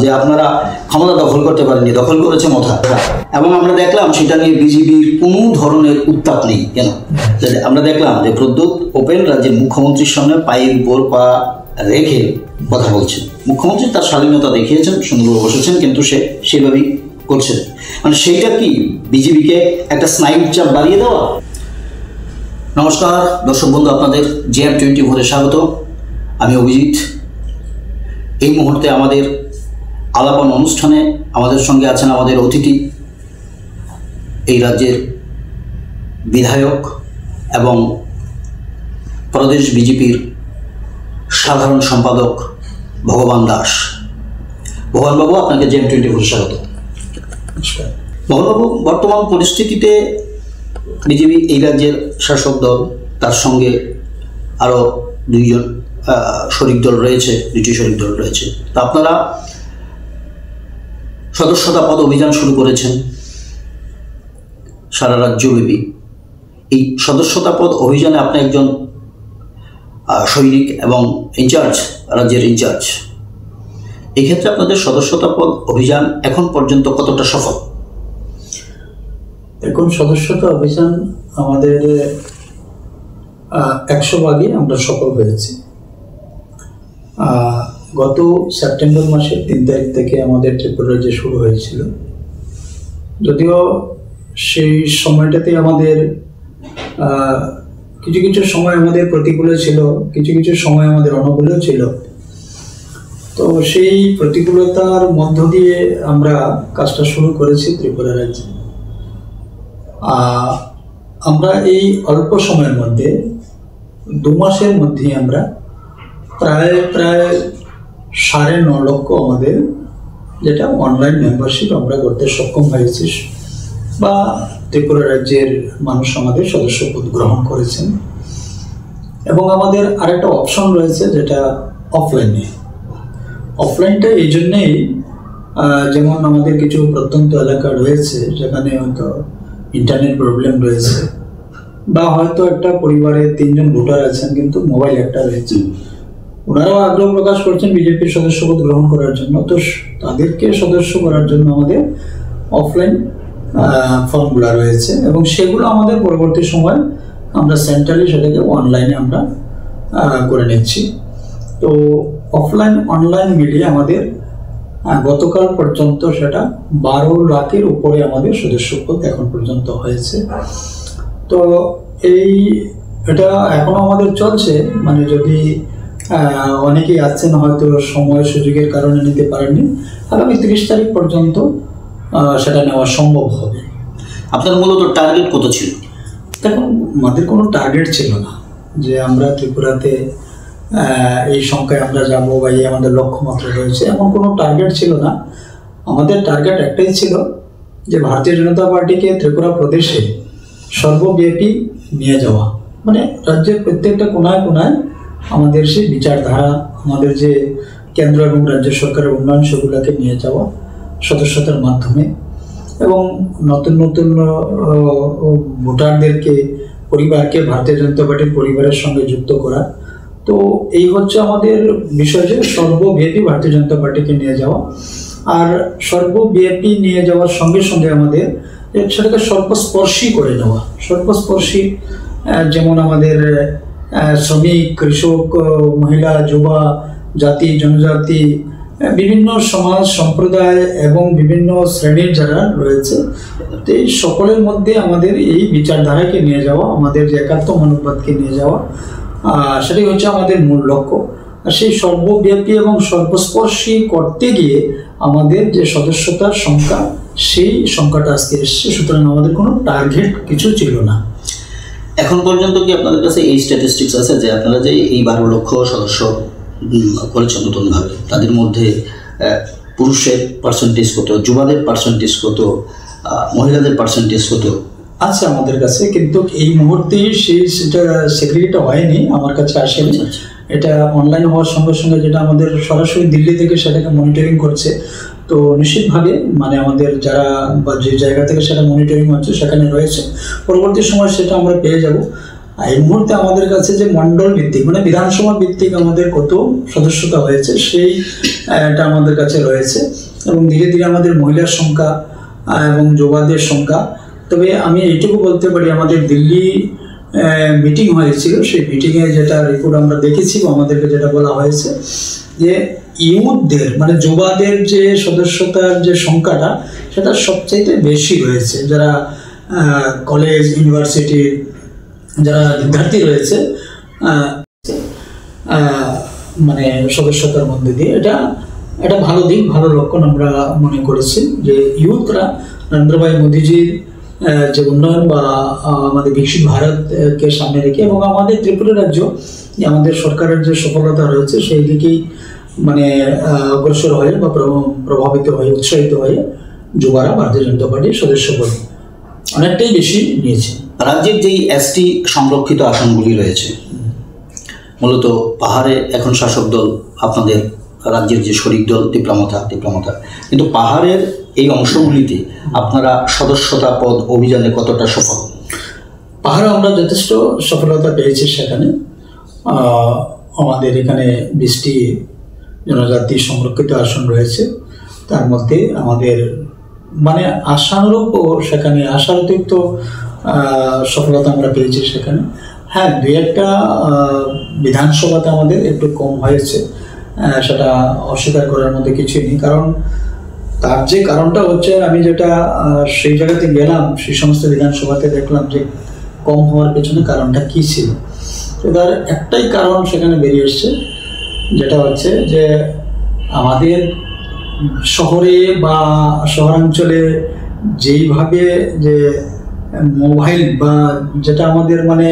যে আপনারা ক্ষমতা দখল করতে পারেননি, দখল করেছে মথা। এবং আমরা দেখলাম সেটা নিয়ে বিজেপির কোনো ধরনের উত্তাপ নেই। কেন? আমরা দেখলাম যে প্রদ্যোৎ ওপেন রাজ্যের মুখ্যমন্ত্রীর সামনে পায়ের উপর পা রেখে কথা বলছেন। মুখ্যমন্ত্রী তার স্বাধীনতা দেখিয়েছেন, সুন্দর বসেছেন, কিন্তু সে সেভাবেই করছেন। মানে সেইটা কি বিজেপিকে একটা স্নায়ুর চাপ বাড়িয়ে দেওয়া? নমস্কার দর্শক বন্ধু, আপনাদের JM24 স্বাগত। আমি অভিজিৎ। এই মুহূর্তে আমাদের আলাপন অনুষ্ঠানে আমাদের সঙ্গে আছেন আমাদের অতিথি, এই রাজ্যের বিধায়ক এবং প্রদেশ বিজেপির সাধারণ সম্পাদক ভগবান দাস। ভগবানবাবু, আপনাকে JM24 স্বাগত। নমস্কার। ভগবানবাবু, বর্তমান পরিস্থিতিতে বিজেপি এই রাজ্যের শাসক দল, তার সঙ্গে আরও দুটি শরিক দল রয়েছে। তা আপনারা সদস্যতা পদ অভিযান শুরু করেছেন সারা রাজ্যব্যাপী। এই সদস্যতা পদ অভিযানে আপনি একজন সৈনিক এবং রাজ্যের ইনচার্জ। এক্ষেত্রে আপনাদের সদস্যতা পদ অভিযান এখন পর্যন্ত কতটা সফল? এখন সদস্যতা অভিযান আমাদের 100 ভাগে আমরা সফল হয়েছি। গত সেপ্টেম্বর মাসের 3 তারিখ থেকে আমাদের ত্রিপুরা রাজ্যে শুরু হয়েছিল। যদিও সেই সময়টাতে আমাদের কিছু কিছু সময় আমাদের প্রতিকূল ছিল, কিছু কিছু সময় আমাদের অনুকূল ছিল। তো সেই প্রতিকূলতার মধ্য দিয়ে আমরা কাজটা শুরু করেছি ত্রিপুরা রাজ্যে। আমরা এই অল্প সময়ের মধ্যে 2 মাসের মধ্যে আমরা প্রায় 9.5 লক্ষ আমাদের যেটা অনলাইন মেম্বারশিপ আমরা করতে সক্ষম হয়েছি, বা ত্রিপুরা রাজ্যের মানুষ আমাদের সদস্যপদ গ্রহণ করেছেন। এবং আমাদের আরেকটা অপশন রয়েছে যেটা অফলাইনটা এই জন্যেই, যেমন আমাদের কিছু প্রত্যন্ত এলাকা রয়েছে যেখানে হয়তো ইন্টারনেট প্রবলেম রয়েছে, বা হয়তো একটা পরিবারে 3 জন ভোটার আছেন কিন্তু মোবাইল একটা রয়েছে, ওনারাও আগ্রহ প্রকাশ করছেন বিজেপির সদস্যপদ গ্রহণ করার জন্য। তো তাদেরকে সদস্য করার জন্য আমাদের অফলাইন ফর্মগুলো রয়েছে, এবং সেগুলো আমাদের পরবর্তী সময় আমরা সেন্ট্রালি সেটাকে অনলাইনে আমরা করে নিচ্ছি। তো অফলাইন অনলাইন মিলিয়ে আমাদের গতকাল পর্যন্ত সেটা 12 লাখের উপরে আমাদের সদস্যপদ এখন পর্যন্ত হয়েছে। তো এটা এখনো আমাদের চলছে। মানে যদি অনেকেই আছেন হয়তো সময় সুযোগের কারণে নিতে পারেননি, আগামী 30 তারিখ পর্যন্ত সেটা নেওয়া সম্ভব হবে। আপনার মূলত টার্গেট কত ছিল? দেখুন, আমাদের কোনো টার্গেট ছিল না যে আমরা ত্রিপুরাতে এই সংখ্যায় আমরা যাবো বা এই আমাদের লক্ষ্যমাত্রা রয়েছে, এমন কোনো টার্গেট ছিল না। আমাদের টার্গেট একটাই ছিল যে ভারতীয় জনতা পার্টিকে ত্রিপুরা প্রদেশে সর্বব্যাপী নিয়ে যাওয়া, মানে রাজ্যের প্রত্যেকটা কোনায় কোনায় আমাদের সেই বিচারধারা, আমাদের যে কেন্দ্র এবং রাজ্য সরকারের উন্নয়ন সেগুলোকে নিয়ে যাওয়া সদস্যতার মাধ্যমে, এবং নতুন নতুন ভোটারদেরকে, পরিবারকে ভারতীয় জনতা পার্টির পরিবারের সঙ্গে যুক্ত করা। তো এই হচ্ছে আমাদের বিষয়, যে সর্বব্যাপী ভারতীয় জনতা পার্টিকে নিয়ে যাওয়া। আর সর্বব্যাপী নিয়ে যাওয়ার সঙ্গে সঙ্গে আমাদের সেটাকে সর্বস্পর্শী করে নেওয়া। সর্বস্পর্শী যেমন আমাদের শ্রমিক, কৃষক, মহিলা, যুবা, জাতি, জনজাতি, বিভিন্ন সমাজ সম্প্রদায় এবং বিভিন্ন শ্রেণীর যারা রয়েছে, তো এই সকলের মধ্যে আমাদের এই বিচারধারাকে নিয়ে যাওয়া, আমাদের যে একাত্ম মনোভাবকে নিয়ে যাওয়া, সেটাই হচ্ছে আমাদের মূল লক্ষ্য। আর সেই সর্বব্যাপী এবং সর্বস্পর্শী করতে গিয়ে আমাদের যে সদস্যতার সংখ্যা, সেই সংখ্যাটা আজকে এসছে। সুতরাং আমাদের কোনো টার্গেট কিছু ছিল না। এখন পর্যন্ত কি আপনাদের কাছে এই স্ট্যাটিস্টিক্স আছে যে আপনারা যে এই 12 লক্ষ সদস্য করেছেন নতুনভাবে, তাদের মধ্যে পুরুষের পার্সেন্টেজ কত, যুবাদের পার্সেন্টেজ কত, মহিলাদের পার্সেন্টেজ কত? আচ্ছা, আমাদের কাছে কিন্তু এই মুহূর্তে সেটা সেগ্রিগেট হয়নি, আমার কাছে আসেনি। এটা অনলাইন হওয়ার সঙ্গে সঙ্গে যেটা আমাদের সরাসরি দিল্লি থেকে সেটাকে মনিটরিং করছে। তো নিশ্চিতভাবে মানে আমাদের যারা বা যে জায়গা থেকে সেটা মনিটরিং হচ্ছে সেখানে রয়েছে, পরবর্তী সময় সেটা আমরা পেয়ে যাব। এই মুহূর্তে আমাদের কাছে যে মণ্ডল ভিত্তিক মানে বিধানসভা ভিত্তিক আমাদের কত সদস্যতা হয়েছে সেইটা আমাদের কাছে রয়েছে, এবং ধীরে ধীরে আমাদের মহিলার সংখ্যা এবং যুবাদের সংখ্যা। তবে আমি এইটুকু বলতে পারি, আমাদের দিল্লি মিটিং হয়েছিল, সেই মিটিংয়ে যেটা রিপোর্ট আমরা দেখেছি, আমাদেরকে যেটা বলা হয়েছে যে ইউথদের মানে যুবাদের যে সদস্যতার যে সংখ্যাটা সেটা সবচাইতে বেশি রয়েছে। যারা কলেজ ইউনিভার্সিটির যারা বিদ্যার্থী রয়েছে মানে সদস্যতার মধ্যে দিয়ে, এটা ভালো দিক, ভালো লক্ষণ আমরা মনে করেছি যে ইউথরা নরেন্দ্র ভাই মোদীজির যে উন্নয়ন বা আমাদের বিকশিত ভারতকে সামনে রেখে এবং আমাদের ত্রিপুরা রাজ্য আমাদের সরকারের যে সফলতা রয়েছে সেই দিকেই মানে অগ্রসর হয়ে বা প্রভাবিত হয়ে উৎসাহিত হয়ে যুবারা ভারতীয় জনতা পার্টির সদস্যপদ অনেকটাই বেশি নিয়েছে। রাজ্যের যেই এসটি সংরক্ষিত আসনগুলি রয়েছে, মূলত পাহাড়ে এখন শাসক দল আপনাদের রাজ্যের যে শরিক দল টিপ্রামথা, কিন্তু পাহাড়ের এই অংশগুলিতে আপনারা সদস্যতা পদ অভিযানে কতটা সফল? পাহাড়ে আমরা যথেষ্ট সফলতা পেয়েছি। সেখানে আমাদের এখানে 20টি জনজাতি সংরক্ষিত আসন রয়েছে, তার মধ্যে আমাদের মানে আশানুরূপ সেখানে আশানুরূপ সফলতা আমরা পেয়েছি সেখানে। হ্যাঁ, 2-1টা বিধানসভাতে আমাদের একটু কম হয়েছে, সেটা অস্বীকার করার মধ্যে কিছুই নেই। কারণ তার যে কারণটা হচ্ছে, আমি যেটা সেই জায়গাতে গেলাম, সেই সমস্ত বিধানসভাতে দেখলাম যে কম হওয়ার পেছনে কারণটা কী ছিল। তো তার একটাই কারণ সেখানে বেরিয়ে এসছে, যেটা হচ্ছে যে আমাদের শহরে বা শহরাঞ্চলে যেইভাবে যে মোবাইল বা যেটা আমাদের মানে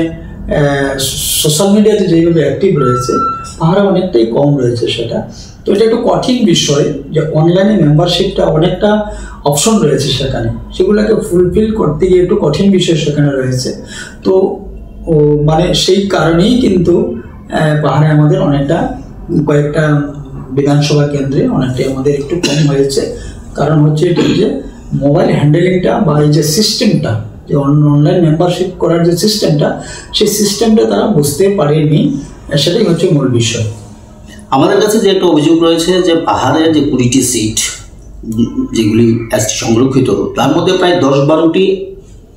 সোশ্যাল মিডিয়াতে যেইভাবে অ্যাক্টিভ রয়েছে, পাহাড়ে অনেকটাই কম রয়েছে সেটা। তো এটা একটু কঠিন বিষয় যে অনলাইনে মেম্বারশিপটা অনেকটা অপশন রয়েছে সেখানে, সেগুলোকে ফুলফিল করতে গিয়ে একটু কঠিন বিষয় সেখানে রয়েছে। তো মানে সেই কারণেই কিন্তু পাহাড়ে আমাদের অনেকটা কয়েকটা বিধানসভা কেন্দ্রে অনেকটাই আমাদের একটু কম হয়েছে। কারণ হচ্ছে এটা যে মোবাইল হ্যান্ডেলিংটা বা এই যে সিস্টেমটা, যে অনলাইন মেম্বারশিপ করার যে সিস্টেমটা, সেই সিস্টেমটা তারা বুঝতে পারেনি, সেটাই হচ্ছে মূল বিষয়। আমাদের কাছে যে একটা অভিযোগ রয়েছে যে পাহাড়ের যে 20টি সিট যেগুলি এসটি সংরক্ষিত, তার মধ্যে প্রায় 10-12টি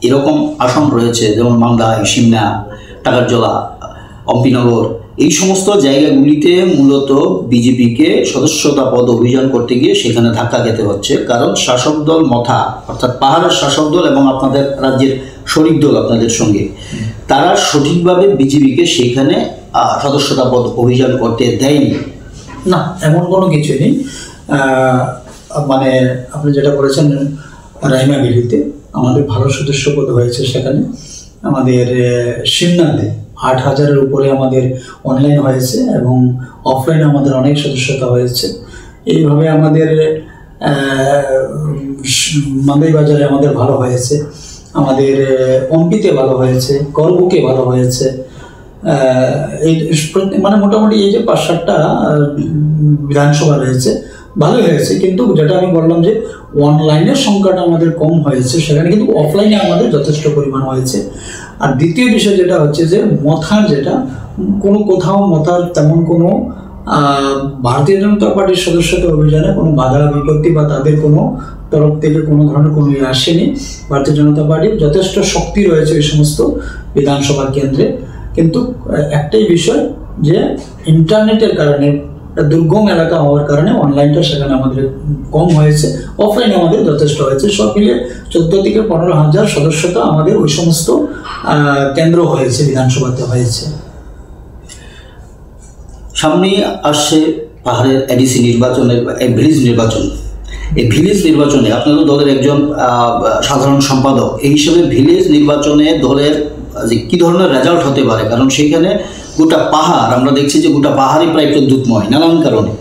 এরকম আসন রয়েছে, যেমন মান্দা, সিমনা, টাকারজলা, অম্পিনগর, এই সমস্ত জায়গাগুলিতে মূলত বিজেপিকে সদস্যতা পদ অভিযান করতে গিয়ে সেখানে ধাক্কা খেতে হচ্ছে। কারণ শাসক দল মথা, অর্থাৎ পাহাড়ের শাসক দল এবং আপনাদের রাজ্যের শরিক দল আপনাদের সঙ্গে, তারা সঠিকভাবে বিজেপিকে সেখানে সদস্যতা পদ অভিযান করতে দেয়নি। না, এমন কোনো কিছু নেই। মানে আপনি যেটা বলেছেন, রাইমাবিলিতে আমাদের ভালো সদস্যপদ হয়েছে। সেখানে আমাদের সিমনাতে 8,000-এর উপরে আমাদের অনলাইন হয়েছে এবং অফলাইনে আমাদের অনেক সদস্যতা হয়েছে। এইভাবে আমাদের মান্দাই বাজারে আমাদের ভালো হয়েছে, আমাদের অম্পিতে ভালো হয়েছে, করবুকে ভালো হয়েছে। এই মানে মোটামুটি এই যে 5-7টা বিধানসভা রয়েছে, ভালোই হয়েছে। কিন্তু যেটা আমি বললাম যে অনলাইনের সংখ্যাটা আমাদের কম হয়েছে, সেখানে কিন্তু অফলাইনে আমাদের যথেষ্ট পরিমাণ হয়েছে। আর দ্বিতীয় বিষয় যেটা হচ্ছে যে মথার, যেটা কোনো কোথাও মথার তেমন কোনো ভারতীয় জনতা পার্টির সদস্যতা অভিযানে কোনো বাধা বিপত্তি বা তাদের কোনো তরফ থেকে কোনো ধরনের কোনো আসেনি। ভারতীয় জনতা পার্টির যথেষ্ট শক্তি রয়েছে এই সমস্ত বিধানসভা কেন্দ্রে। কিন্তু একটাই বিষয় যে ইন্টারনেটের কারণে, দুর্গম এলাকা হওয়ার কারণে অনলাইনটা সেখানে আমাদের কম হয়েছে, অফলাইনে আমাদের যথেষ্ট হয়েছে। সব মিলিয়ে 14-15,000 সদস্যতা আমাদের ওই সমস্ত কেন্দ্র হয়েছে, বিধানসভাতে হয়েছে। সামনেই আসছে পাহাড়ের এডিসি নির্বাচনের ভিলেজ নির্বাচন। এই ভিলেজ নির্বাচনে আপনাদের দলের একজন সাধারণ সম্পাদক এই হিসেবে ভিলেজ নির্বাচনে দলের যে কী ধরনের রেজাল্ট হতে পারে? কারণ সেইখানে গোটা পাহাড়, আমরা দেখছি যে গোটা পাহাড়ই প্রায় প্রদ্যুৎময় নানান কারণে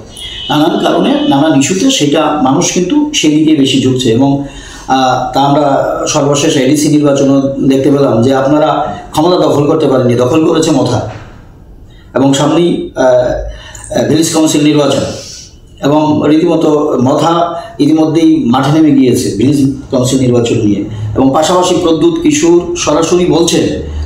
নানান ইস্যুতে, সেটা মানুষ কিন্তু সেদিকে বেশি ঝুঁকছে। এবং তা আমরা সর্বশেষ এডিসি নির্বাচনও দেখতে পেলাম যে আপনারা ক্ষমতা দখল করতে পারেননি, দখল করেছে মথা। এবং সামনেই ভিলেজ কাউন্সিল নির্বাচন, এবং রীতিমতো মথা ইতিমধ্যেই মাঠে নেমে গিয়েছে ভিলেজ কাউন্সিল নির্বাচন নিয়ে। এবং পাশাপাশি প্রদ্যুৎ কিশোর সরাসরি বলছেন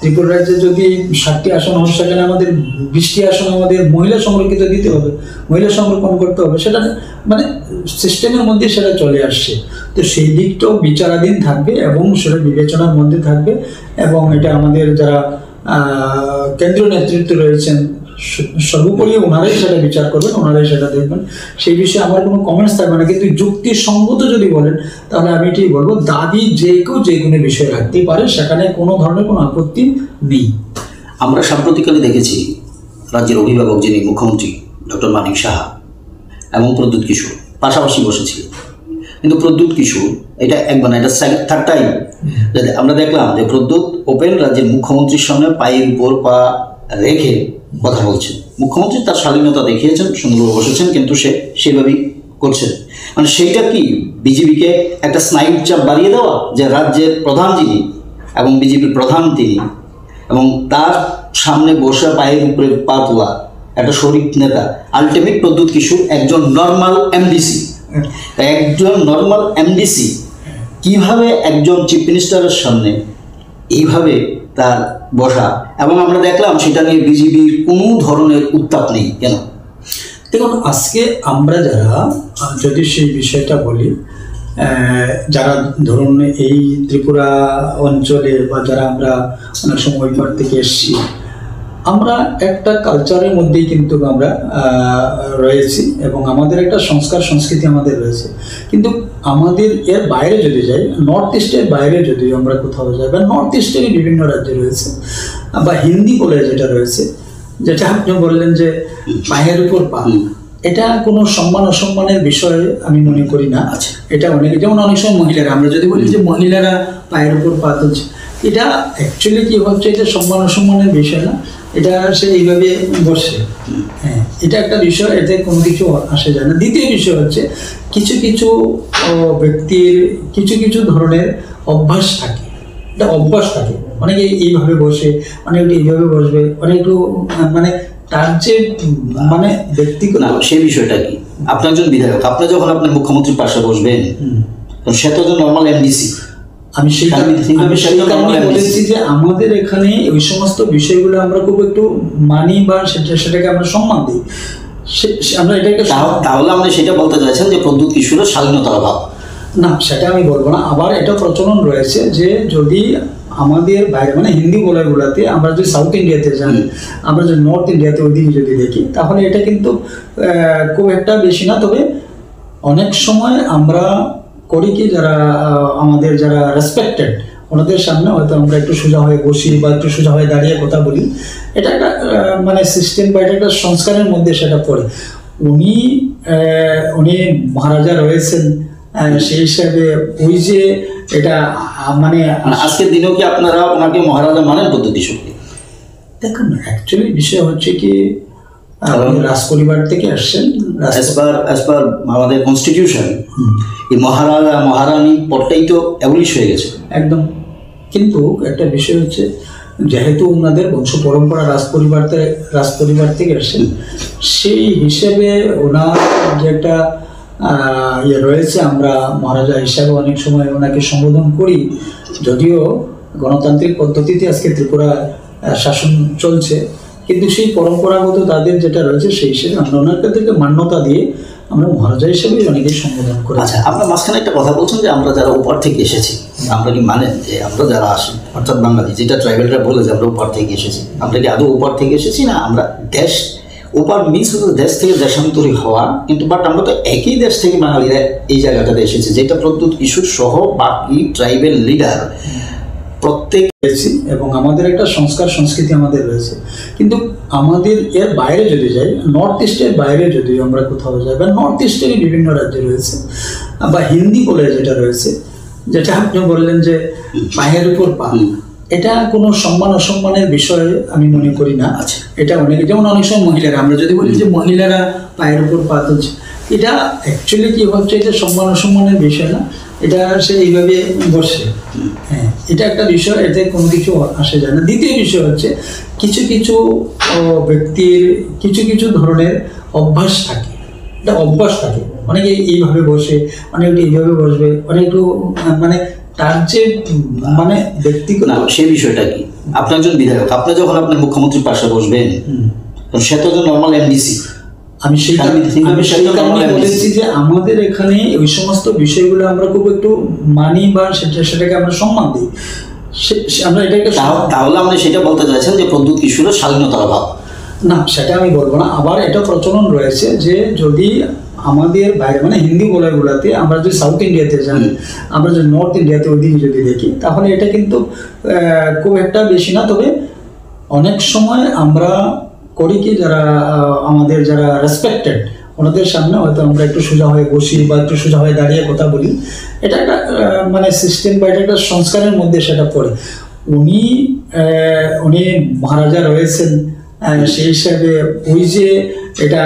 ত্রিপুরা রাজ্যে যদি 60টি আসন হয়, সেখানে আমাদের 20টি আসন আমাদের মহিলা সংরক্ষিত দিতে হবে, মহিলা সংরক্ষণ করতে হবে। সেটা মানে সিস্টেমের মধ্যে সেটা চলে আসছে। তো সেই দিকটাও বিচারাধীন থাকবে এবং সেটা বিবেচনার মধ্যে থাকবে। এবং এটা আমাদের যারা কেন্দ্রীয় নেতৃত্ব রয়েছেন সর্বোপরি ওনারাই সেটা বিচার করবেন, ওনারাই সেটা দেখবেন। সেই বিষয়ে আমার কোনো কমেন্টস থাকবে না। কিন্তু যুক্তিসঙ্গত যদি বলেন তাহলে আমি এটাই বলবো, দাবি যে কেউ যে কোনো বিষয় রাখতেই পারে, সেখানে কোনো ধরনের কোনো আপত্তি নেই। আমরা সাম্প্রতিককালে দেখেছি রাজ্যের অভিভাবক যিনি মুখ্যমন্ত্রী ডক্টর মানিক সাহা এবং প্রদ্যুৎ কিশোর পাশাপাশি বসেছিলেন। কিন্তু প্রদ্যুৎ কিশোর এটা একবার না, এটা থার্ড টাইম আমরা দেখলাম যে প্রদ্যুৎ ওপেন রাজ্যের মুখ্যমন্ত্রীর সামনে পায়ের উপর পা রেখে কথা বলছেন। মুখ্যমন্ত্রী তার শালীনতা দেখিয়েছেন, সুন্দরভাবে বসেছেন, কিন্তু সে সেভাবেই করছেন। মানে সেইটা কি বিজেপিকে একটা স্নায়ুর চাপ বাড়িয়ে দেওয়া, যে রাজ্যের প্রধান যিনি এবং বিজেপির প্রধান তিনি এবং তার সামনে বসে পায়ের উপরে পা তোলা একটা শরিক নেতা। আলটিমেট প্রদ্যুৎ কিশোর একজন নর্মাল এমডিসি, একজন নর্মাল এমডিসি কিভাবে একজন চিফ মিনিস্টারের সামনে এইভাবে তার বসা, এবং আমরা দেখলাম সেটা নিয়ে বিজেপির কোনো ধরনের উত্তাপ নেই কেন? দেখুন, আজকে আমরা যারা যদি সেই বিষয়টা বলি, যারা ধরুন এই ত্রিপুরা অঞ্চলে বা যারা আমরা অনেক সময় ওই পার থেকে এসেছি, আমরা একটা কালচারের মধ্যেই কিন্তু আমরা রয়েছি এবং আমাদের একটা সংস্কার সংস্কৃতি আমাদের রয়েছে। কিন্তু আমাদের এর বাইরে যদি যাই, নর্থ ইস্টের বাইরে যদি আমরা কোথাও যাই, বা নর্থ ইস্টেরই বিভিন্ন রাজ্যে রয়েছে, বা হিন্দি বলে যেটা রয়েছে, যেটা আপনি বললেন যে পায়ের উপর পা, এটা কোনো সম্মান অসম্মানের বিষয় আমি মনে করি না। আচ্ছা, এটা অনেকে, যেমন অনেক সময় মহিলারা, আমরা যদি বলি যে মহিলারা পায়ের উপর পা তুলছে, এটা অ্যাকচুয়ালি কি হচ্ছে, এটা সম্মান অসম্মানের বিষয় না, এটা সে এইভাবে বসে। হ্যাঁ, এটা একটা বিষয়, এতে কোনো কিছু আসে যায় না। দ্বিতীয় বিষয় হচ্ছে কিছু কিছু ব্যক্তির কিছু কিছু ধরনের অভ্যাস থাকে, এটা অভ্যাস থাকে। অনেকে এইভাবে বসে, অনেকে এইভাবে বসবে, অনেক একটু মানে তার যে মানে ব্যক্তিগত সেই বিষয়টা কি, আপনি একজন বিধায়ক, আপনি যখন আপনার মুখ্যমন্ত্রীর পাশে বসবেন, সে তো নর্মাল এমডিসি। আমি সেই কারণে বলেছি যে আমাদের এখানে ওই সমস্ত বিষয়গুলো আমরা খুব একটু মানি বা সেটাকে আমরা সম্মান দিই। আমরা এটাকে তাহলে আপনি সেটা বলতে চাইছেন যে প্রদ্যুৎ কিশোরের স্বাধীনতার অভাব? না, সেটা আমি বলবো না। আবার এটা প্রচলন রয়েছে যে যদি আমাদের বাইরে মানে হিন্দি বলারগুলোতে, আমরা যদি সাউথ ইন্ডিয়াতে যাই, আমরা যদি নর্থ ইন্ডিয়াতে ওইদিকে যদি দেখি, তাহলে এটা কিন্তু খুব একটা বেশি না। তবে অনেক সময় আমরা করি কি, যারা আমাদের যারা রেসপেক্টেড, ওনাদের সামনে হয়তো আমরা একটু সোজা হয়ে বসি বা একটু সোজা হয়ে দাঁড়িয়ে কথা বলি। এটা একটা মানে সিস্টেম বা এটা একটা সংস্কারের মধ্যে সেটা পড়ে। উনি মহারাজা রয়েছেন, সেই হিসাবে ওই যে এটা মানে আজকের দিনেও কি আপনারা ওনাকে মহারাজা মানেন প্রদ্যুৎ কিশোরকে? দেখুন, অ্যাকচুয়ালি বিষয় হচ্ছে কি, রাজ পরিবার থেকে আসছেন। অ্যাজ পার আমাদের কনস্টিটিউশন এই মহারাজা মহারানী পদটাই তো অ্যাবলিশ হয়ে গেছে একদম। কিন্তু একটা বিষয় হচ্ছে, যেহেতু ওনাদের বংশ পরম্পরা রাজ পরিবার থেকে আসছেন, সেই হিসেবে ওনার যে একটা ইয়ে রয়েছে, আমরা মহারাজা হিসাবে অনেক সময় ওনাকে সম্বোধন করি। যদিও গণতান্ত্রিক পদ্ধতিতে আজকে ত্রিপুরা শাসন চলছে, কিন্তু সেই পরম্পরাগত তাদের যেটা রয়েছে সেই হিসেবে আমরা ওনাদেরকে মান্যতা দিয়ে আমরা মহারাজা হিসেবে অনেকেই সম্বোধন করি। আচ্ছা, আপনার মাঝখানে একটা কথা বলছেন যে আমরা যারা উপর থেকে এসেছি, আমরা কি মানেন যে আমরা যারা আসি অর্থাৎ বাঙালি, যেটা ট্রাইবেলরা বলে যে আমরা উপর থেকে এসেছি, আমরা কি আদৌ উপর থেকে এসেছি না? আমরা দেশ উপর মিন্স হচ্ছে দেশ থেকে দেশান্তরী হওয়া, কিন্তু বাট আমরা তো একই দেশ থেকে বাঙালিরা এই জায়গাটাতে এসেছি, যেটা প্রদ্যুৎ কিশোর সহ বাকি ট্রাইবেল লিডার প্রত্যেক এবং আমাদের একটা সংস্কার সংস্কৃতি আমাদের রয়েছে। কিন্তু আমাদের এর বাইরে যদি যাই, নর্থ ইস্টের বাইরে যদি আমরা কোথাও যাই, বা নর্থ ইস্টেরই বিভিন্ন রাজ্যে রয়েছে, বা হিন্দি বলে যেটা রয়েছে, যেটা আপনি বললেন যে পায়ের উপর পা, এটা কোনো সম্মান অসম্মানের বিষয় আমি মনে করি না। আচ্ছা, এটা অনেকে, যেমন অনেক সময় মহিলারা, আমরা যদি বলি যে মহিলারা পায়ের উপর পা তুলছে, এটা অ্যাকচুয়ালি কি হচ্ছে, এটা সম্মান অসম্মানের বিষয় না, এটা সে এইভাবে বসে। হ্যাঁ, এটা একটা বিষয়, এতে কোনো কিছু আসে যায় না। দ্বিতীয় বিষয় হচ্ছে কিছু কিছু ব্যক্তির কিছু কিছু ধরনের অভ্যাস থাকে, এটা অভ্যাস থাকে। অনেকে এইভাবে বসে, অনেকে এইভাবে বসবে, অনেক একটু মানে তার যে মানে ব্যক্তিগত সেই বিষয়টা কি, আপনি একজন বিধায়ক, আপনি যখন আপনার মুখ্যমন্ত্রীর পাশে বসবেন, কারণ সে তো একজন নর্মাল এমডিসি, আমি সেই কারণে বলেছি যে আমাদের এখানে ওই সমস্ত বিষয়গুলো আমরা খুব একটু মানি বা সেটাকে আমরা সম্মান দিই। আমরা এটাকে তাহলে আপনি সেটা বলতে চাইছেন যে প্রদ্যুৎ কিশোরের স্বাধীনতার অভাব? না, সেটা আমি বলবো না। আবার এটা প্রচলন রয়েছে যে যদি আমাদের বাইরে মানে হিন্দি বলারগুলোতে আমরা যদি সাউথ ইন্ডিয়াতে যাই, আমরা যদি নর্থ ইন্ডিয়াতে ওইদিকে যদি দেখি, তাহলে এটা কিন্তু খুব একটা বেশি না। তবে অনেক সময় আমরা করি কি, যারা আমাদের যারা রেসপেক্টেড ওনাদের সামনে হয়তো আমরা একটু সোজা হয়ে বসি বা একটু সোজা হয়ে দাঁড়িয়ে কথা বলি। এটা একটা মানে সিস্টেম বা এটা একটা সংস্কারের মধ্যে সেটা পড়ে। উনি মহারাজা রয়েছেন, সেই হিসাবে ওই যে এটা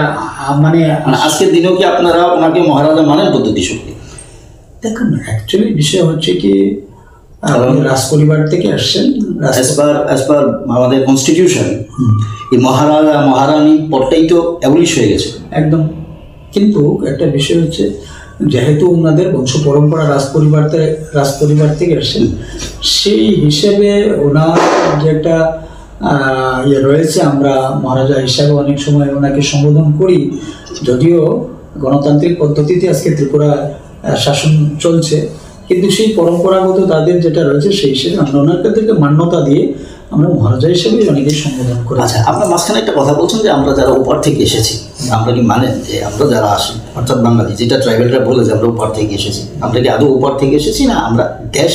মানে আজকের দিনেও কি আপনারা ওনাকে মহারাজা মানেন প্রদ্যুৎ কিশোরকে? দেখুন, অ্যাকচুয়ালি বিষয় হচ্ছে কি, রাজ পরিবার থেকে আসছেন। অ্যাজ পার আমাদের কনস্টিটিউশন এই মহারাজা মহারানী পদটাই তো অ্যাবলিশ হয়ে গেছে একদম। কিন্তু একটা বিষয় হচ্ছে, যেহেতু ওনাদের বংশ পরম্পরা রাজ পরিবার থেকে আসছেন, সেই হিসেবে ওনার যে একটা ইয়ে রয়েছে, আমরা মহারাজা হিসাবে অনেক সময় ওনাকে সম্বোধন করি। যদিও গণতান্ত্রিক পদ্ধতিতে আজকে ত্রিপুরা শাসন চলছে, কিন্তু সেই পরম্পরাগত তাদের যেটা রয়েছে সেই হিসেবে আমরা ওনাদেরকে মান্যতা দিয়ে আমরা মহারাজা হিসেবে অনেকেই সম্বোধন করি। আচ্ছা, আপনার মাঝখানে একটা কথা বলছেন যে আমরা যারা উপর থেকে এসেছি, আমরা কি মানেন যে আমরা যারা আসি অর্থাৎ বাঙালি, যেটা ট্রাইবেলরা বলে যে আমরা উপর থেকে এসেছি, আমরা কি আদৌ উপর থেকে এসেছি না? আমরা দেশ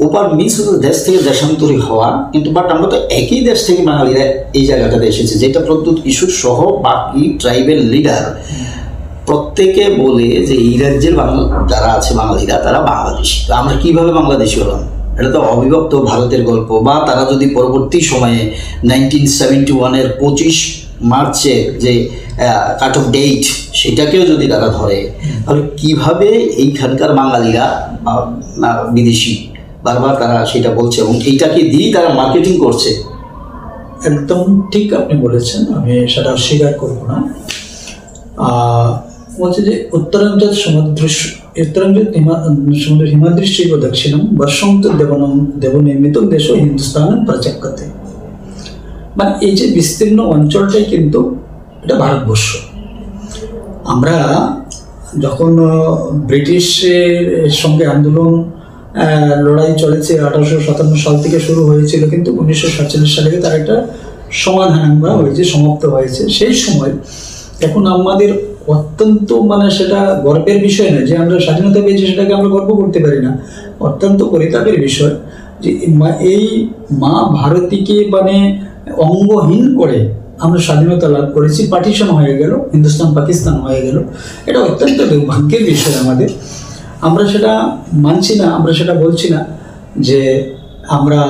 ওপার মিস হচ্ছে দেশ থেকে দেশান্তরী হওয়া, কিন্তু বাট আমরা তো একই দেশ থেকে বাঙালিরা এই জায়গাটাতে এসেছি, যেটা প্রদ্যুৎ কিশোর সহ বাকি ট্রাইবেল লিডার প্রত্যেকে বলে যে এই রাজ্যের যারা আছে বাঙালিরা তারা বাংলাদেশি। তো আমরা কিভাবে বাংলাদেশি হলাম? এটা তো অবিভক্ত ভারতের গল্প। বা তারা যদি পরবর্তী সময়ে 1971-এর 25 মার্চের যে কাট অফ ডেট সেটাকেও যদি তারা ধরে, তাহলে কিভাবে এইখানকার বাঙালিরা বিদেশি বারবার তারা সেটা বলছে এবং এইটাকে দিয়েই তারা মার্কেটিং করছে? একদম ঠিক আপনি বলেছেন, আমি সেটা অস্বীকার করবো না। বলছে যে উত্তরাঞ্চল সমুদ্র হিমাদৃশ্চৈব দক্ষিণম বর্ষং তো দেবনির্মিত দেশ হিন্দুস্তান প্রচক্ষতে। মানে এই যে বিস্তীর্ণ অঞ্চলটাই কিন্তু এটা ভারতবর্ষ। আমরা যখন ব্রিটিশের সঙ্গে আন্দোলন লড়াই চলেছে 1857 সাল থেকে শুরু হয়েছিল, কিন্তু 1947 সালে তার একটা সমাধান আমরা হয়েছে, সমাপ্ত হয়েছে। সেই সময় এখন আমাদের অত্যন্ত মানে সেটা গর্বের বিষয় নয় যে আমরা স্বাধীনতা পেয়েছি, সেটাকে আমরা গর্ব করতে পারি না। অত্যন্ত পরিতাপের বিষয় যে এই মা ভারতীকে মানে অঙ্গহীন করে আমরা স্বাধীনতা লাভ করেছি, পার্টিশন হয়ে গেল, হিন্দুস্তান পাকিস্তান হয়ে গেল। এটা অত্যন্ত দুর্ভাগ্যের বিষয় আমাদের। আমরা সেটা মানছি না, আমরা সেটা বলছি না যে আমরা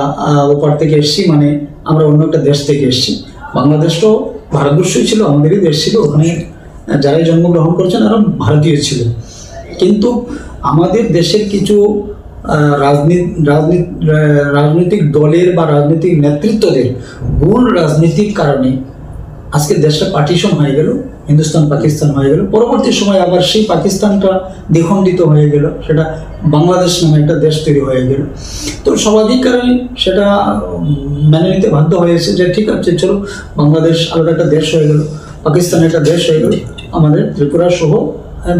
ওপার থেকে এসছি মানে আমরা অন্য একটা দেশ থেকে এসছি। বাংলাদেশটাও ভারতবর্ষই ছিল, আমাদেরই দেশ ছিল, ওখানে যারাই জন্মগ্রহণ করেছেন তারা ভারতীয় ছিল। কিন্তু আমাদের দেশের কিছু রাজনৈতিক দলের বা রাজনৈতিক নেতৃত্বদের ভুল রাজনীতির কারণে আজকে দেশটা পার্টিশন হয়ে গেল, হিন্দুস্তান পাকিস্তান হয়ে গেল। পরবর্তী সময় আবার সেই পাকিস্তানটা দ্বিখণ্ডিত হয়ে গেল, সেটা বাংলাদেশ নামে একটা দেশ তৈরি হয়ে গেল। তো স্বাভাবিক কারণে সেটা মেনে নিতে বাধ্য হয়েছে যে ঠিক আছে, চলো বাংলাদেশ আলাদা একটা দেশ হয়ে গেল, পাকিস্তান একটা দেশ হয়ে গেল, আমাদের ত্রিপুরা সহ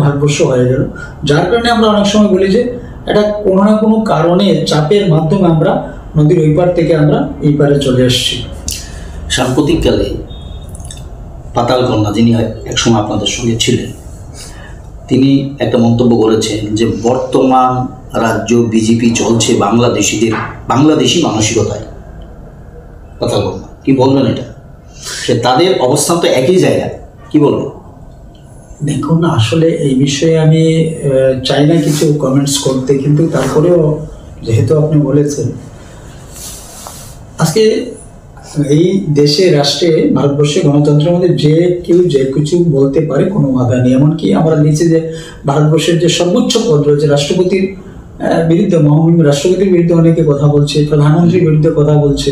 ভারতবর্ষ হয়ে গেল। যার কারণে আমরা অনেক সময় বলি যে এটা কোনো না কোনো কারণে চাপের মাধ্যমে আমরা নদীর ওই পার থেকে আমরা এই পারে চলে এসেছি। সাম্প্রতিককালে পাতাল কন্যা, যিনি একসময় আপনাদের সঙ্গে ছিলেন, তিনি একটা মন্তব্য করেছেন যে বর্তমান রাজ্য বিজেপি চলছে বাংলাদেশি মানসিকতায়। পাতাল কন্যা কি বলবেন এটা? সে তাদের অবস্থান তো একই জায়গায়, কি বলবেন? দেখুন, আসলে এই বিষয়ে আমি চাই না কিছু কমেন্টস করতে, কিন্তু তারপরেও যেহেতু আপনি বলেছেন, আজকে এই দেশে রাষ্ট্রে ভারতবর্ষে গণতন্ত্রের মধ্যে যে কেউ যে কিছু বলতে পারে, কোনো বাধা নেই। এমনকি আমরা নিচে যে ভারতবর্ষের যে সর্বোচ্চ পদ রয়েছে রাষ্ট্রপতির বিরুদ্ধে, মহামহিম রাষ্ট্রপতির বিরুদ্ধে অনেকে কথা বলছে, প্রধানমন্ত্রীর বিরুদ্ধে কথা বলছে।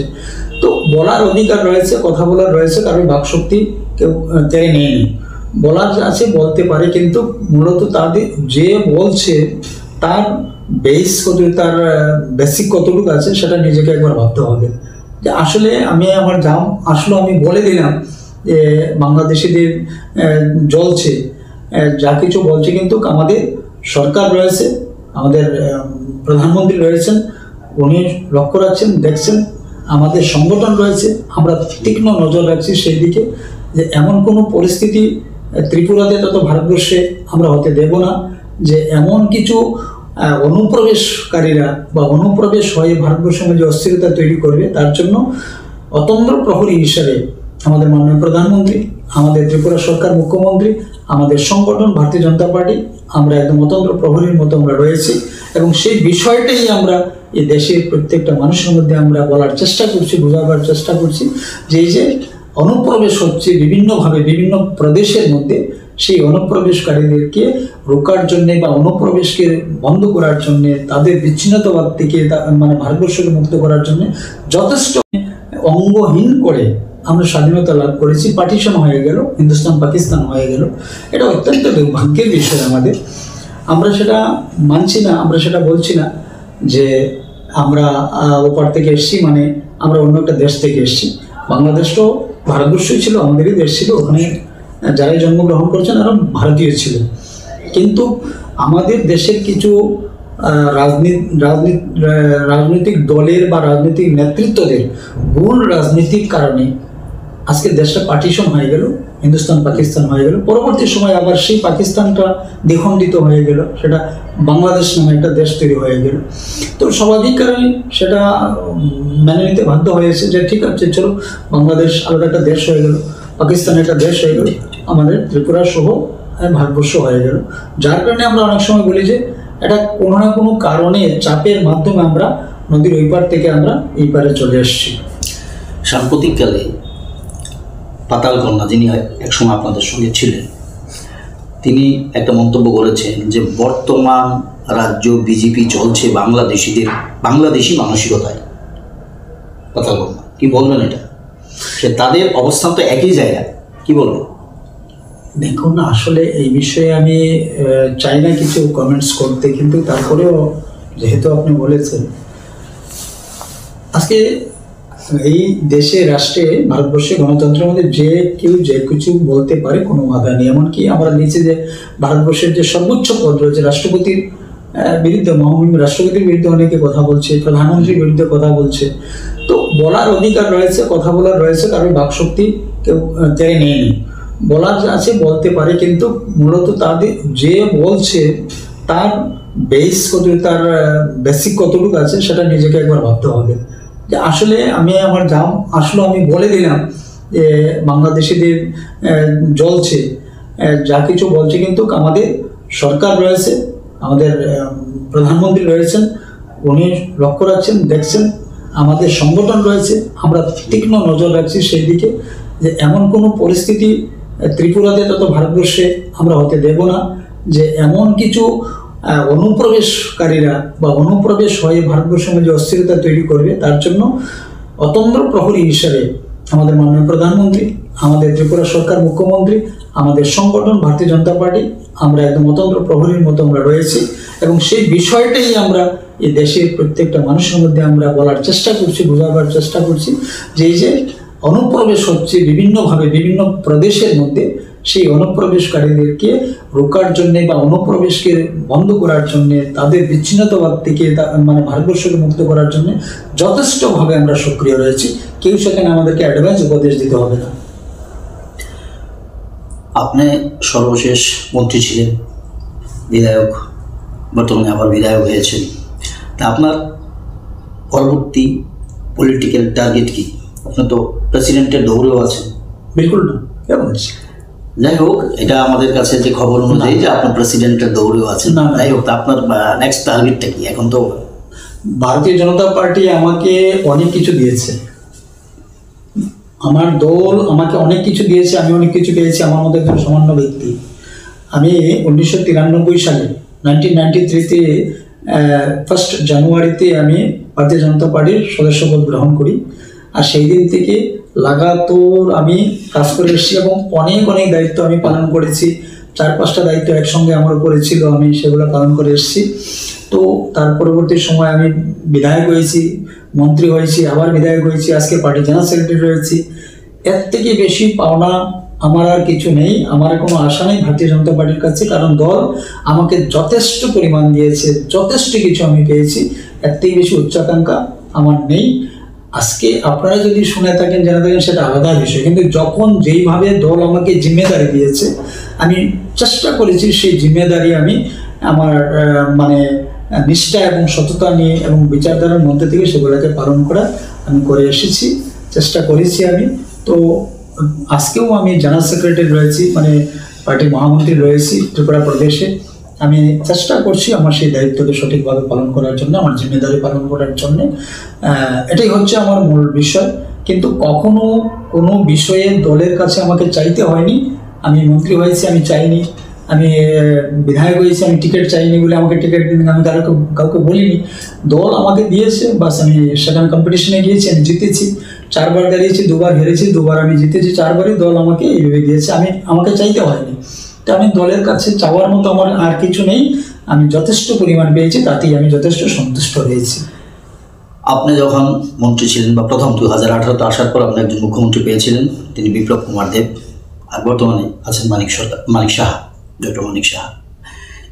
তো বলার অধিকার রয়েছে, কথা বলার রয়েছে, কারোর বাকশক্তি কেউ কেড়ে নেয়নি। বলার আছে, বলতে পারে, কিন্তু মূলত তাদের যে বলছে তার বেস কত, তার বেসিক কতটুকু আছে সেটা নিজেকে একবার ভাবতে হবে। যে আসলে আমি আমার জাম আসলে আমি বলে দিলাম যে বাংলাদেশিদের জ্বলছে, যা কিছু বলছে, কিন্তু আমাদের সরকার রয়েছে, আমাদের প্রধানমন্ত্রী রয়েছেন, উনি লক্ষ্য রাখছেন, দেখছেন, আমাদের সংগঠন রয়েছে, আমরা তীক্ষ্ণ নজর রাখছি সেই দিকে যে এমন কোনো পরিস্থিতি ত্রিপুরাতে তত ভারতবর্ষে আমরা হতে দেব না যে এমন কিছু অনুপ্রবেশকারীরা বা অনুপ্রবেশ হয়ে ভারতবর্ষের মধ্যে অস্থিরতা তৈরি করবে। তার জন্য অতন্দ্র প্রহরী হিসাবে আমাদের মাননীয় প্রধানমন্ত্রী, আমাদের ত্রিপুরা সরকার মুখ্যমন্ত্রী, আমাদের সংগঠন ভারতীয় জনতা পার্টি, আমরা একদম অতন্দ্র প্রহরীর মতো আমরা রয়েছি এবং সেই বিষয়টাই আমরা এই দেশের প্রত্যেকটা মানুষের মধ্যে আমরা বলার চেষ্টা করছি, বোঝাবার চেষ্টা করছি যে এই যে অনুপ্রবেশ হচ্ছে বিভিন্নভাবে বিভিন্ন প্রদেশের মধ্যে, সেই অনুপ্রবেশকারীদেরকে রোকার জন্যে বা অনুপ্রবেশকে বন্ধ করার জন্যে, তাদের বিচ্ছিন্নতাবাদ থেকে মানে ভারতবর্ষকে মুক্ত করার জন্য যথেষ্ট অঙ্গহীন করে আমরা স্বাধীনতা লাভ করেছি। পার্টিশন হয়ে গেল, হিন্দুস্তান পাকিস্তান হয়ে গেল, এটা অত্যন্ত দুর্ভাগ্যের বিষয় আমাদের। আমরা সেটা মানছি না, আমরা সেটা বলছি না যে আমরা ওপার থেকে এসছি মানে আমরা অন্য একটা দেশ থেকে এসছি। বাংলাদেশ তো ভারতবর্ষই ছিল, আমাদেরই দেশ ছিল, ওখানে যারাই জন্মগ্রহণ করেছেন তারা ভারতীয় ছিল। কিন্তু আমাদের দেশের কিছু রাজনৈতিক দলের বা রাজনৈতিক নেতৃত্বদের ভুল রাজনীতির কারণে আজকে দেশটা পার্টিশন হয়ে গেল, হিন্দুস্তান পাকিস্তান হয়ে গেল। পরবর্তী সময় আবার সেই পাকিস্তানটা দ্বিখণ্ডিত হয়ে গেল, সেটা বাংলাদেশ নামে একটা দেশ তৈরি হয়ে গেল। তো স্বাভাবিক কারণে সেটা মেনে নিতে বাধ্য হয়েছে যে ঠিক আছে, চলো বাংলাদেশ আলাদা একটা দেশ হয়ে গেল, পাকিস্তান একটা দেশ হয়ে গেল, আমাদের ত্রিপুরা সহ ভারতবর্ষ হয়ে গেল। যার কারণে আমরা অনেক সময় বলি যে এটা কোনো না কোনো কারণে চাপের মাধ্যমে আমরা নদীর ওই পার থেকে আমরা এই পারে চলে এসেছি। সাম্প্রতিককালে পাতাল কন্যা, যিনি একসময় আপনাদের সঙ্গে ছিলেন, তিনি একটা মন্তব্য করেছেন যে বর্তমান রাজ্য বিজেপি চলছে বাংলাদেশি মানসিকতায়। পাতাল কন্যা কি বলবেন এটা? সে তাদের অবস্থান তো একই জায়গায়, কি বলবেন? দেখুন, আসলে এই বিষয়ে আমি চাই না কিছু কমেন্টস করতে, কিন্তু তারপরেও যেহেতু আপনি বলেছেন, আজকে এই দেশে, রাষ্ট্রে, ভারতবর্ষে গণতন্ত্রের মধ্যে যে কেউ যে কিছু বলতে পারে, কোনো বাধা নেই। এমনকি আমরা নিচে যে ভারতবর্ষের যে সর্বোচ্চ পদ রয়েছে, রাষ্ট্রপতির বিরুদ্ধে, মহামহিম রাষ্ট্রপতির বিরুদ্ধে অনেকে কথা বলছে, প্রধানমন্ত্রীর বিরুদ্ধে কথা বলছে। তো বলার অধিকার রয়েছে, কথা বলার রয়েছে, কারণ বাকশক্তি কেউ কেড়ে নেয়নি। বলার আছে, বলতে পারে, কিন্তু মূলত তাদের যে বলছে তার বেস কতটুকু, তার বেসিক কতটুকু আছে সেটা নিজেকে একবার ভাবতে হবে। যে আসলে আমি আমার জাম আসলে আমি বলে দিলাম যে বাংলাদেশিদের জ্বলছে, যা কিছু বলছে, কিন্তু আমাদের সরকার রয়েছে, আমাদের প্রধানমন্ত্রী রয়েছেন, উনি লক্ষ্য রাখছেন, দেখছেন, আমাদের সংগঠন রয়েছে, আমরা তীক্ষ্ণ নজর রাখছি সেই দিকে যে এমন কোনো পরিস্থিতি ত্রিপুরাতে তত ভারতবর্ষে আমরা হতে দেব না যে এমন কিছু অনুপ্রবেশকারীরা বা অনুপ্রবেশ হয়ে ভারতবর্ষের মধ্যে অস্থিরতা তৈরি করবে। তার জন্য অতন্দ্র প্রহরী হিসাবে আমাদের মাননীয় প্রধানমন্ত্রী, আমাদের ত্রিপুরা সরকার মুখ্যমন্ত্রী, আমাদের সংগঠন ভারতীয় জনতা পার্টি, আমরা একদম অতন্দ্র প্রহরীর মতো আমরা রয়েছি এবং সেই বিষয়টাই আমরা এই দেশের প্রত্যেকটা মানুষের মধ্যে আমরা বলার চেষ্টা করছি, বোঝাবার চেষ্টা করছি যে এই যে অনুপ্রবেশ হচ্ছে বিভিন্নভাবে বিভিন্ন প্রদেশের মধ্যে, সেই অনুপ্রবেশকারীদেরকে রোকার জন্যে বা অনুপ্রবেশকে বন্ধ করার জন্যে, তাদের বিচ্ছিন্নতাবাদ থেকে মানে ভারতবর্ষকে মুক্ত করার জন্য যথেষ্টভাবে আমরা সক্রিয় রয়েছি। কেউ সেখানে আমাদেরকে অ্যাডভান্স উপদেশ দিতে হবে না। আপনি সর্বশেষ মন্ত্রী ছিলেন, বিধায়ক, বর্তমানে আবার বিধায়ক হয়েছেন। তা আপনার পরবর্তী পলিটিক্যাল টার্গেট কি? আপনি তো প্রেসিডেন্টের দৌড়েও আছেন। বিলকুল না, কেমন আছে? যাই হোক, এটা আমাদের কাছে যে খবর অনুযায়ী যে আপনার প্রেসিডেন্টের দৌড়েও আছেন। যাই হোক, আপনার নেক্সট টার্গেটটা কি? এখন তো ভারতীয় জনতা পার্টি আমাকে অনেক কিছু দিয়েছে, আমার দল আমাকে অনেক কিছু দিয়েছে, আমি অনেক কিছু পেয়েছি। আমার মতো একজন সামান্য ব্যক্তি, আমি 1993 সালে 1993-তে 1 জানুয়ারিতে আমি ভারতীয় জনতা পার্টির সদস্যপদ গ্রহণ করি। আর সেই দিন থেকে লাগাতার আমি কাজ করে এসেছি এবং অনেক দায়িত্ব আমি পালন করেছি। 4-5টা দায়িত্ব একসঙ্গে আমার উপরে ছিল, আমি সেগুলো পালন করে এসেছি। তো তার পরবর্তী সময় আমি বিধায়ক হয়েছি, মন্ত্রী হয়েছি, আবার বিধায়ক হয়েছি, আজকে পার্টি জেনারেল সেক্রেটারি হয়েছি। এর থেকে বেশি পাওনা আমার আর কিছু নেই, আমার কোনো আশা নেই ভারতীয় জনতা পার্টির কাছে, কারণ দল আমাকে যথেষ্ট পরিমাণ দিয়েছে, যথেষ্ট কিছু আমি পেয়েছি। এর থেকে বেশি উচ্চাকাঙ্ক্ষা আমার নেই। আজকে আপনারা যদি শুনে থাকেন, জেনে থাকেন, সেটা আলাদা বিষয়, কিন্তু যখন যেইভাবে দল আমাকে জিম্মেদারি দিয়েছে, আমি চেষ্টা করেছি সেই জিম্মেদারি আমি আমার মানে নিষ্ঠা এবং সততা নিয়ে এবং বিচারধারার মধ্যে থেকে সেগুলোকে পালন করা আমি করে এসেছি, চেষ্টা করেছি আমি। তো আজকেও আমি জেনারেল সেক্রেটারি রয়েছি, মানে পার্টির মহামন্ত্রী রয়েছি ত্রিপুরা প্রদেশে। আমি চেষ্টা করছি আমার সেই দায়িত্বকে সঠিকভাবে পালন করার জন্য, আমার জিম্মেদারি পালন করার জন্য। এটাই হচ্ছে আমার মূল বিষয়। কিন্তু কখনো কোনো বিষয়ে দলের কাছে আমাকে চাইতে হয়নি। আমি মন্ত্রী হয়েছি, আমি চাইনি। আমি বিধায়ক হয়েছি, আমি টিকিট চাইনি বলে আমাকে টিকিট দিন, আমি কাউকে বলিনি। দল আমাকে দিয়েছে, বাস আমি সেখানে কম্পিটিশনে গিয়েছি, আমি জিতেছি। 4বার দাঁড়িয়েছি, 2বার হেরেছি, 2বার আমি জিতেছি, 4বারই দল আমাকে এইভাবে দিয়েছে, আমাকে চাইতে হয়নি। তো আমি দলের কাছে চাওয়ার মতো আমার আর কিছু নেই। আমি যথেষ্ট পরিমাণ পেয়েছি, তাতেই আমি যথেষ্ট সন্তুষ্ট হয়েছি। আপনি যখন মন্ত্রী ছিলেন বা প্রথম 2018-তে আসার পর আপনি একজন মুখ্যমন্ত্রী পেয়েছিলেন, তিনি বিপ্লব কুমার দেব, আর বর্তমানে আছেন মানিক সাহা, ডক্টর মানিক সাহা।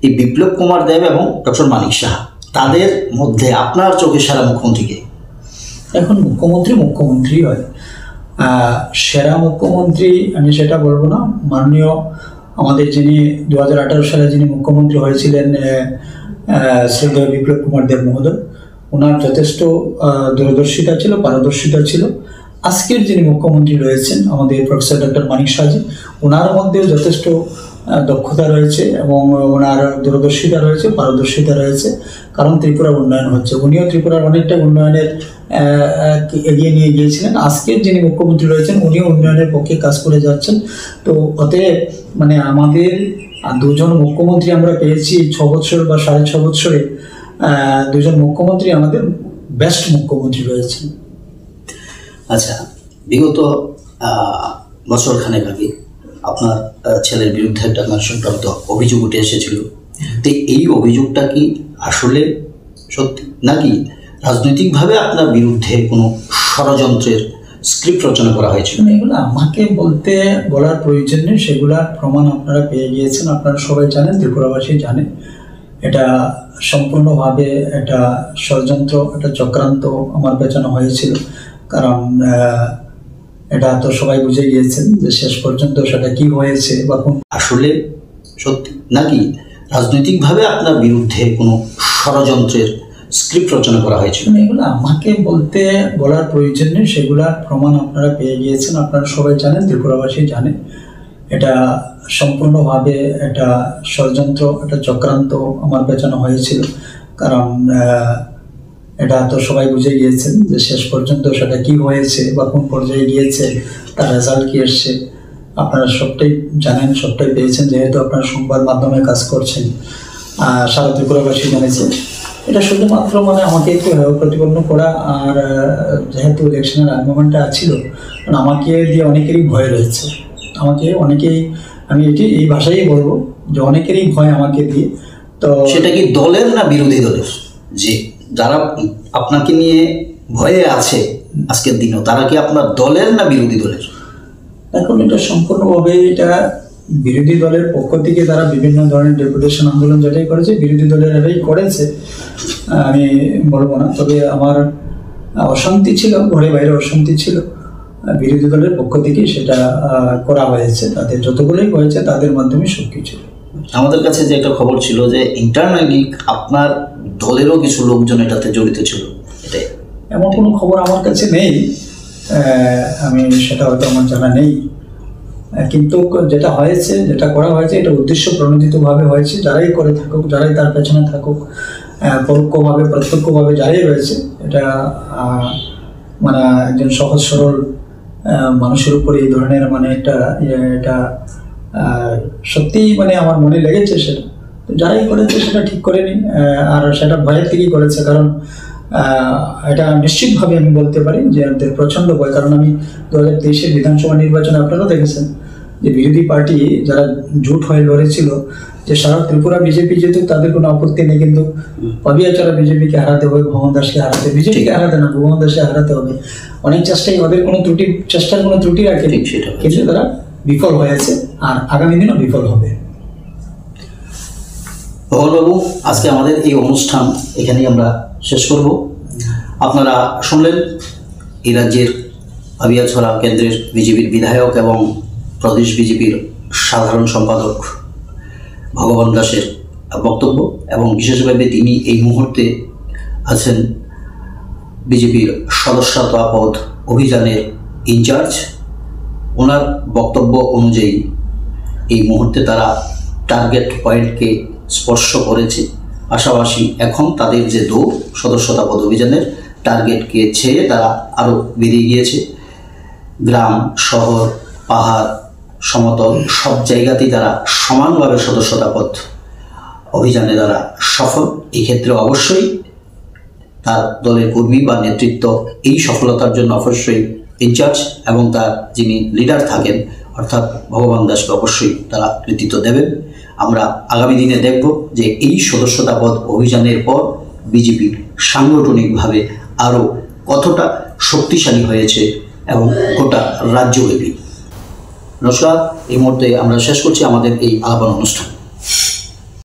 এই বিপ্লব কুমার দেব এবং ডক্টর মানিক সাহা, তাদের মধ্যে আপনার চোখে সেরা মুখ্যমন্ত্রীকে? এখন মুখ্যমন্ত্রী হয়। সেরা মুখ্যমন্ত্রী আমি সেটা বলবো না। মাননীয় আমাদের যিনি 2018 সালে যিনি মুখ্যমন্ত্রী হয়েছিলেন, শ্রদ্ধেয় বিপ্লব কুমার দেব মহোদয়, ওনার যথেষ্ট দূরদর্শিতা ছিল, পারদর্শিতা ছিল। আজকের যিনি মুখ্যমন্ত্রী রয়েছেন আমাদের প্রফেসর ডক্টর মানিক সাহাজি, ওনার মধ্যেও যথেষ্ট দক্ষতা রয়েছে এবং ওনার দূরদর্শিতা রয়েছে, পারদর্শিতা রয়েছে। কারণ ত্রিপুরার উন্নয়ন হচ্ছে, উনিও ত্রিপুরার অনেকটা উন্নয়নের এগিয়ে নিয়ে গিয়েছিলেন। আজকের যিনি মুখ্যমন্ত্রী রয়েছেন উনিও উন্নয়নের পক্ষে কাজ করে যাচ্ছেন। তো অতএব মানে আমাদের দুজন মুখ্যমন্ত্রী আমরা পেয়েছি 6 বছর বা 6.5 বছরে, দুজন মুখ্যমন্ত্রী আমাদের বেস্ট মুখ্যমন্ত্রী রয়েছেন। আচ্ছা, বিগত বছরখানেক আগে আপনার ছেলের বিরুদ্ধে একটা সংক্রান্ত অভিযোগ উঠে এসেছিল। তো এই অভিযোগটা কি আসলে সত্যি, নাকি রাজনৈতিকভাবে আপনার বিরুদ্ধে কোনো ষড়যন্ত্রের স্ক্রিপ্ট রচনা করা হয়েছিল? এগুলো আমাকে বলার প্রয়োজন নেই, সেগুলার প্রমাণ আপনারা পেয়ে গিয়েছেন, আপনারা সবাই জানেন, ত্রিপুরাবাসী জানে। এটা সম্পূর্ণভাবে একটা ষড়যন্ত্র, একটা চক্রান্ত আমার পেছনে হয়েছিল। কারণ এটা তো সবাই বুঝে গিয়েছেন যে শেষ পর্যন্ত সেটা কি হয়েছে বা আসলে সত্যি, নাকি রাজনৈতিকভাবে আপনার বিরুদ্ধে কোনো ষড়যন্ত্রের স্ক্রিপ্ট রচনা করা হয়েছিল? এগুলো আমাকে বলার প্রয়োজন নেই, সেগুলার প্রমাণ আপনারা পেয়ে গিয়েছেন, আপনারা সবাই জানেন, ত্রিপুরাবাসী জানে। এটা সম্পূর্ণভাবে একটা ষড়যন্ত্র, একটা চক্রান্ত আমার পেছনে হয়েছিল। কারণ এটা তো সবাই বুঝে গিয়েছেন যে শেষ পর্যন্ত সেটা কি হয়েছে বা কোন পর্যায়ে গিয়েছে, তার রেজাল্ট কি এসছে, আপনারা সবটাই জানেন, সবটাই পেয়েছেন, যেহেতু আপনারা সংবাদ মাধ্যমে কাজ করছেন, সারা ত্রিপুরাবাসী জানেছেন। এটা শুধুমাত্র মানে আমাকে একটু প্রতিপন্ন করা, আর যেহেতু ইলেকশনের আর্গুমেন্টটা ছিল, কারণ আমাকে দিয়ে অনেকেরই ভয় রয়েছে, আমাকে অনেকেই, আমি এই ভাষাই বলবো যে অনেকেরই ভয় আমাকে দিয়ে। তো সেটা কি দলের না বিরোধী দলের? যে যারা আপনাকে নিয়ে ভয়ে আছে আজকের দিনেও, তারা কি আপনার দলের না বিরোধী দলের? এখন এটা সম্পূর্ণভাবে এটা বিরোধী দলের পক্ষ থেকে তারা বিভিন্ন ধরনের ডেপুটেশন আন্দোলন যেটাই করেছে, বিরোধী দলের এরাই করেছে, আমি বলবো না। তবে আমার অশান্তি ছিল, ঘরে বাইরে অশান্তি ছিল, বিরোধী দলের পক্ষ থেকে সেটা করা হয়েছে। তাদের যতগুলোই হয়েছে তাদের মাধ্যমে সব কিছু। আমাদের কাছে যে একটা খবর ছিল যে ইন্টারনালি আপনার দলেরও কিছু লোকজন এটাতে জড়িত ছিল, এটাই? এমন কোনো খবর আমার কাছে নেই, আমি সেটা হয়তো আমার জানা নেই। কিন্তু যেটা হয়েছে, যেটা করা হয়েছে, এটা উদ্দেশ্য প্রণোদিতভাবে হয়েছে। যারাই করে থাকুক, যারাই তার পেছনে থাকুক, পরোক্ষভাবে প্রত্যক্ষভাবে যারাই রয়েছে, এটা মানে একজন সহজ সরল মানুষের উপরে এই ধরনের মানে এটা সত্যিই মানে আমার মনে লেগেছে সেটা। তো যারাই করেছে সেটা ঠিক করেনি, আর সেটা ভয়ের থেকেই করেছে। কারণ এটা নিশ্চিতভাবে আমি বলতে পারি যে আমাদের প্রচণ্ড ভয়। কারণ আমি 2023-এর বিধানসভা নির্বাচনে আপনারাও দেখেছেন যে বিরোধী পার্টি যারা জোট হয়ে লড়েছিল যে সারা ত্রিপুরা বিজেপি যেহেতু তাদের কোনো আপত্তি নেই, কিন্তু পাবিয়াচড়া বিজেপিকে হারাতে হবে, ভগবান দাসকে হারাতে, বিজেপিকে হারাতে না ভগবান দাসকে হারাতে হবে। অনেক চেষ্টাই ওদের কোনো চেষ্টার কোনো ত্রুটি রাখে, কিন্তু তারা বিফল হয়েছে আর আগামী দিনও বিফল হবে। ভগবানবাবু, আজকে আমাদের এই অনুষ্ঠান এখানেই আমরা শেষ করব। আপনারা শুনলেন এই রাজ্যের পাবিয়াছড়া কেন্দ্রের বিজেপির বিধায়ক এবং প্রদেশ বিজেপির সাধারণ সম্পাদক ভগবান দাসের বক্তব্য, এবং বিশেষভাবে তিনি এই মুহূর্তে আছেন বিজেপির সদস্যতা পদ অভিযানের ইনচার্জ। ওনার বক্তব্য অনুযায়ী এই মুহূর্তে তারা টার্গেট পয়েন্টকে স্পর্শ করেছে, পাশাপাশি এখন তাদের যে দৌড় সদস্যতা পদ অভিযানের টার্গেটকে ছেড়ে তারা আরও বেরিয়ে গিয়েছে। গ্রাম, শহর, পাহাড়, সমতল সব জায়গাতেই তারা সমানভাবে সদস্যতা পদ অভিযানে তারা সফল। এই ক্ষেত্রে অবশ্যই তার দলের কর্মী বা নেতৃত্ব এই সফলতার জন্য অবশ্যই ইনচার্জ এবং তার যিনি লিডার থাকেন অর্থাৎ ভগবান দাসকে অবশ্যই তারা কৃতিত্ব দেবেন। আমরা আগামী দিনে দেখব যে এই সদস্যতা পদ অভিযানের পর বিজেপি সাংগঠনিকভাবে আরও কতটা শক্তিশালী হয়েছে এবং গোটা রাজ্যব্যাপী। নমস্কার, এই মুহূর্তে আমরা শেষ করছি আমাদের এই আহ্বান অনুষ্ঠান।